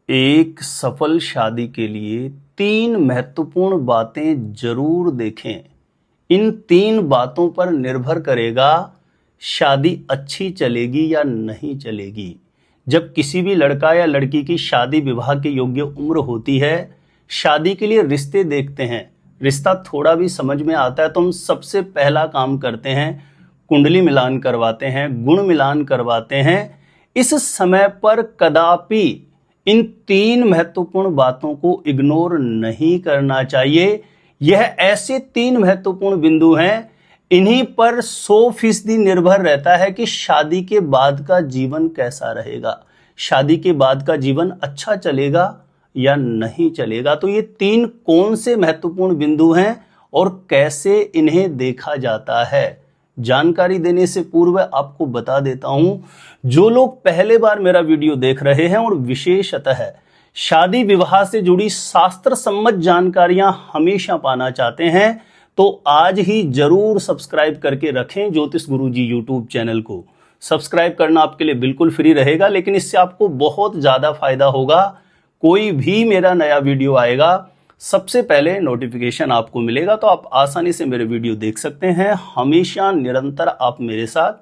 एक सफल शादी के लिए 3 महत्वपूर्ण बातें जरूर देखें। इन 3 बातों पर निर्भर करेगा शादी अच्छी चलेगी या नहीं चलेगी। जब किसी भी लड़का या लड़की की शादी विवाह के योग्य उम्र होती है, शादी के लिए रिश्ते देखते हैं। रिश्ता थोड़ा भी समझ में आता है तो हम सबसे पहला काम करते हैं, कुंडली मिलान करवाते हैं, गुण मिलान करवाते हैं। इस समय पर कदापि इन 3 महत्वपूर्ण बातों को इग्नोर नहीं करना चाहिए। यह ऐसे 3 महत्वपूर्ण बिंदु हैं, इन्हीं पर 100% निर्भर रहता है कि शादी के बाद का जीवन कैसा रहेगा, शादी के बाद का जीवन अच्छा चलेगा या नहीं चलेगा। तो ये 3 कौन से महत्वपूर्ण बिंदु हैं और कैसे इन्हें देखा जाता है, जानकारी देने से पूर्व आपको बता देता हूं, जो लोग पहले बार मेरा वीडियो देख रहे हैं और विशेषतः शादी विवाह से जुड़ी शास्त्र सम्मत जानकारियां हमेशा पाना चाहते हैं, तो आज ही जरूर सब्सक्राइब करके रखें ज्योतिष गुरुजी यूट्यूब चैनल को। सब्सक्राइब करना आपके लिए बिल्कुल फ्री रहेगा, लेकिन इससे आपको बहुत ज्यादा फायदा होगा। कोई भी मेरा नया वीडियो आएगा, सबसे पहले नोटिफिकेशन आपको मिलेगा, तो आप आसानी से मेरे वीडियो देख सकते हैं। हमेशा निरंतर आप मेरे साथ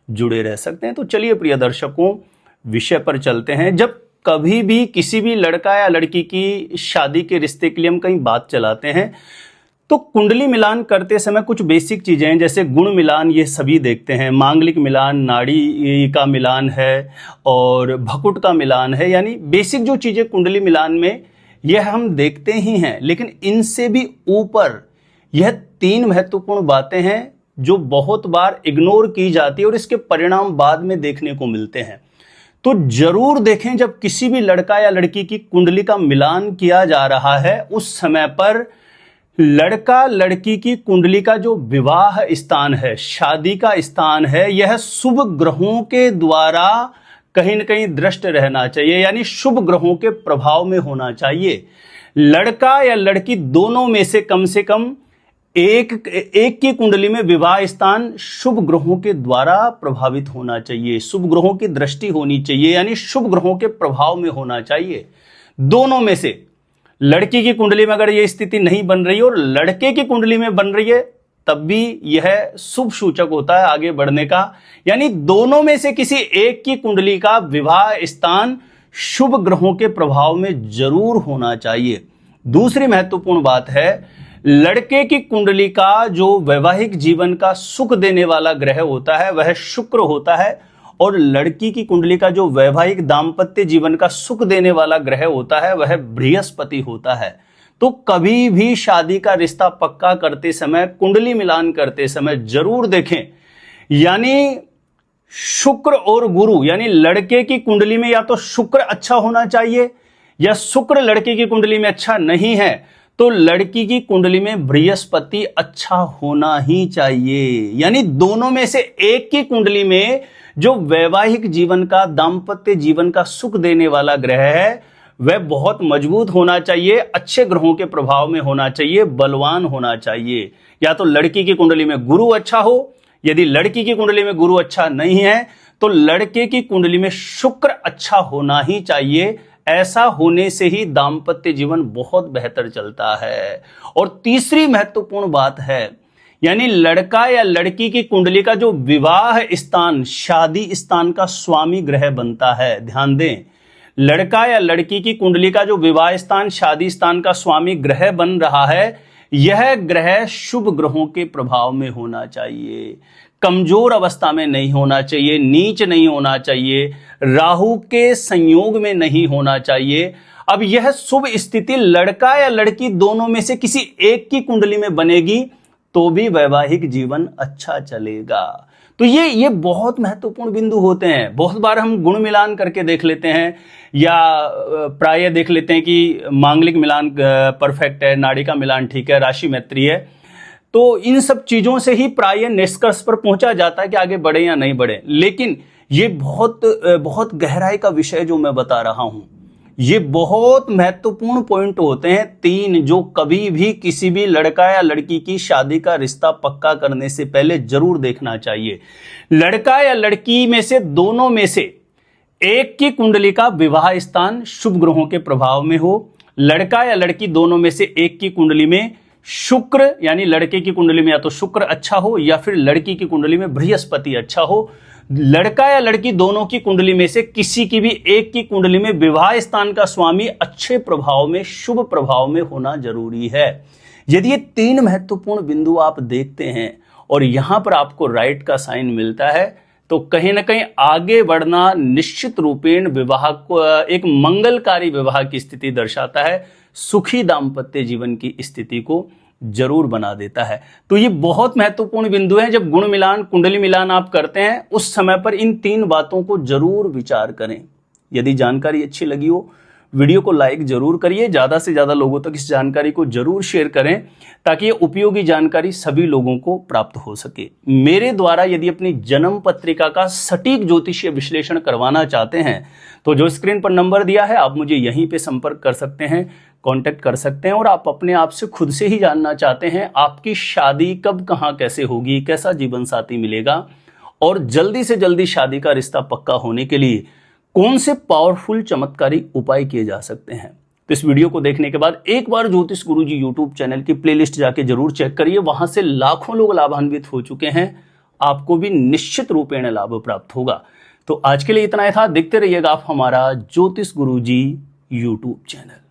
जुड़े रह सकते हैं। तो चलिए प्रिय दर्शकों, विषय पर चलते हैं। जब कभी भी किसी भी लड़का या लड़की की शादी के रिश्ते के लिए हम कहीं बात चलाते हैं, तो कुंडली मिलान करते समय कुछ बेसिक चीजें हैं, जैसे गुण मिलान ये सभी देखते हैं, मांगलिक मिलान, नाड़ी का मिलान है और भकुट का मिलान है, यानी बेसिक जो चीजें कुंडली मिलान में यह हम देखते ही हैं। लेकिन इनसे भी ऊपर यह 3 महत्वपूर्ण बातें हैं जो बहुत बार इग्नोर की जाती है और इसके परिणाम बाद में देखने को मिलते हैं। तो जरूर देखें, जब किसी भी लड़का या लड़की की कुंडली का मिलान किया जा रहा है, उस समय पर लड़का लड़की की कुंडली का जो विवाह स्थान है, शादी का स्थान है, यह शुभ ग्रहों के द्वारा कहीं न कहीं दृष्ट रहना चाहिए, यानी शुभ ग्रहों के प्रभाव में होना चाहिए। लड़का या लड़की दोनों में से कम एक की कुंडली में विवाह स्थान शुभ ग्रहों के द्वारा प्रभावित होना चाहिए, शुभ ग्रहों की दृष्टि होनी चाहिए, यानी शुभ ग्रहों के प्रभाव में होना चाहिए। दोनों में से लड़की की कुंडली में अगर यह स्थिति नहीं बन रही और लड़के की कुंडली में बन रही है, तब भी यह शुभ सूचक होता है आगे बढ़ने का। यानी दोनों में से किसी एक की कुंडली का विवाह स्थान शुभ ग्रहों के प्रभाव में जरूर होना चाहिए। दूसरी महत्वपूर्ण बात है, लड़के की कुंडली का जो वैवाहिक जीवन का सुख देने वाला ग्रह होता है वह शुक्र होता है, और लड़की की कुंडली का जो वैवाहिक दाम्पत्य जीवन का सुख देने वाला ग्रह होता है वह बृहस्पति होता है। तो कभी भी शादी का रिश्ता पक्का करते समय, कुंडली मिलान करते समय जरूर देखें, यानी शुक्र और गुरु, यानी लड़के की कुंडली में या तो शुक्र अच्छा होना चाहिए, या शुक्र लड़के की कुंडली में अच्छा नहीं है तो लड़की की कुंडली में बृहस्पति अच्छा होना ही चाहिए। यानी दोनों में से एक की कुंडली में जो वैवाहिक जीवन का, दाम्पत्य जीवन का सुख देने वाला ग्रह है वह बहुत मजबूत होना चाहिए, अच्छे ग्रहों के प्रभाव में होना चाहिए, बलवान होना चाहिए। या तो लड़की की कुंडली में गुरु अच्छा हो, यदि लड़की की कुंडली में गुरु अच्छा नहीं है तो लड़के की कुंडली में शुक्र अच्छा होना ही चाहिए। ऐसा होने से ही दाम्पत्य जीवन बहुत बेहतर चलता है। और तीसरी महत्वपूर्ण बात है, यानी लड़का या लड़की की कुंडली का जो विवाह स्थान, शादी स्थान का स्वामी ग्रह बनता है। ध्यान दें, लड़का या लड़की की कुंडली का जो विवाह स्थान, शादी स्थान का स्वामी ग्रह बन रहा है, यह ग्रह शुभ ग्रहों के प्रभाव में होना चाहिए, कमजोर अवस्था में नहीं होना चाहिए, नीच नहीं होना चाहिए, राहु के संयोग में नहीं होना चाहिए। अब यह शुभ स्थिति लड़का या लड़की दोनों में से किसी एक की कुंडली में बनेगी तो भी वैवाहिक जीवन अच्छा चलेगा। तो ये बहुत महत्वपूर्ण बिंदु होते हैं। बहुत बार हम गुण मिलान करके देख लेते हैं, या प्राय देख लेते हैं कि मांगलिक मिलान परफेक्ट है, नाड़ी का मिलान ठीक है, राशि मैत्री है, तो इन सब चीजों से ही प्राय निष्कर्ष पर पहुंचा जाता है कि आगे बढ़े या नहीं बढ़े। लेकिन ये बहुत गहराई का विषय जो मैं बता रहा हूं, ये बहुत महत्वपूर्ण पॉइंट होते हैं 3, जो कभी भी किसी भी लड़का या लड़की की शादी का रिश्ता पक्का करने से पहले जरूर देखना चाहिए। लड़का या लड़की में से दोनों में से एक की कुंडली का विवाह स्थान शुभ ग्रहों के प्रभाव में हो, लड़का या लड़की दोनों में से एक की कुंडली में शुक्र यानी लड़के की कुंडली में या तो शुक्र अच्छा हो या फिर लड़की की कुंडली में बृहस्पति अच्छा हो, लड़का या लड़की दोनों की कुंडली में से किसी की भी एक की कुंडली में विवाह स्थान का स्वामी अच्छे प्रभाव में शुभ प्रभाव में होना जरूरी है। यदि ये तीन महत्वपूर्ण बिंदु आप देखते हैं और यहां पर आपको राइट का साइन मिलता है तो कहीं ना कहीं आगे बढ़ना निश्चित रूपेण विवाह को एक मंगलकारी विवाह की स्थिति दर्शाता है, सुखी दाम्पत्य जीवन की स्थिति को जरूर बना देता है। तो ये बहुत महत्वपूर्ण बिंदु है। जब गुण मिलान कुंडली मिलान आप करते हैं उस समय पर इन तीन बातों को जरूर विचार करें। यदि जानकारी अच्छी लगी हो वीडियो को लाइक जरूर करिए, ज्यादा से ज्यादा लोगों तक इस जानकारी को जरूर शेयर करें ताकि ये उपयोगी जानकारी सभी लोगों को प्राप्त हो सके। मेरे द्वारा यदि अपनी जन्म पत्रिका का सटीक ज्योतिषीय विश्लेषण करवाना चाहते हैं तो जो स्क्रीन पर नंबर दिया है आप मुझे यहीं पे संपर्क कर सकते हैं, कांटेक्ट कर सकते हैं। और आप अपने आप से खुद से ही जानना चाहते हैं आपकी शादी कब कहां कैसे होगी, कैसा जीवन साथी मिलेगा और जल्दी से जल्दी शादी का रिश्ता पक्का होने के लिए कौन से पावरफुल चमत्कारी उपाय किए जा सकते हैं। तो इस वीडियो को देखने के बाद एक बार ज्योतिष गुरुजी यूट्यूब चैनल की प्लेलिस्ट जाके जरूर चेक करिए, वहां से लाखों लोग लाभान्वित हो चुके हैं, आपको भी निश्चित रूपेण लाभ प्राप्त होगा। तो आज के लिए इतना ही था, देखते रहिएगा आप हमारा ज्योतिष गुरुजी यूट्यूब चैनल।